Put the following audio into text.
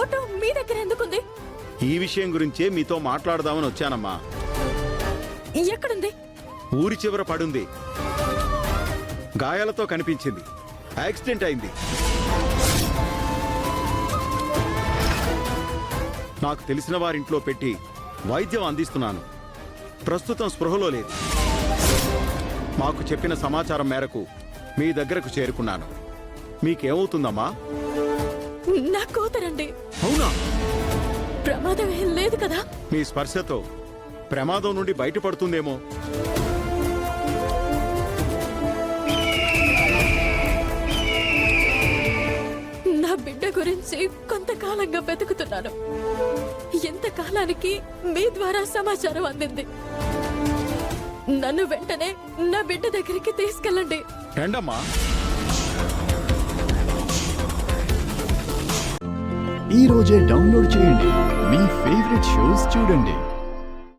Photo మీ దగ్గర ఎందుకుంది? ఈ విషయం గురించే మీతో మాట్లాడదామని వచ్చానమ్మా. ఎక్కడుంది? ఊరి చివర పడుంది. గాయాలతో కనిపించింది. యాక్సిడెంట్ అయింది. నాకు తెలిసిన వారింట్లో పెట్టి వైద్యం అందిస్తున్నాను. ప్రస్తుతం స్పృహలో లేదు. మాకు చెప్పిన సమాచారం మేరకు మీ దగ్గరకు చేరుకున్నాను. మీకేమవుతుందమ్మా? నా కూతురండి. అవునా? ప్రమాదం ఏం లేదు కదా? మీ స్పర్శతో ప్రమాదం నుండి బయటపడుతుందేమో. నా బిడ్డ గురించి కొంతకాలంగా వెతుకుతున్నాను. ఎంతకాలానికి మీ ద్వారా సమాచారం అందింది. నన్ను వెంటనే నా బిడ్డ దగ్గరికి తీసుకెళ్ళండి. రండమ్మా. ఈ రోజే డౌన్లోడ్ చేయండి. మీ ఫేవరెట్ షోస్ చూడండి.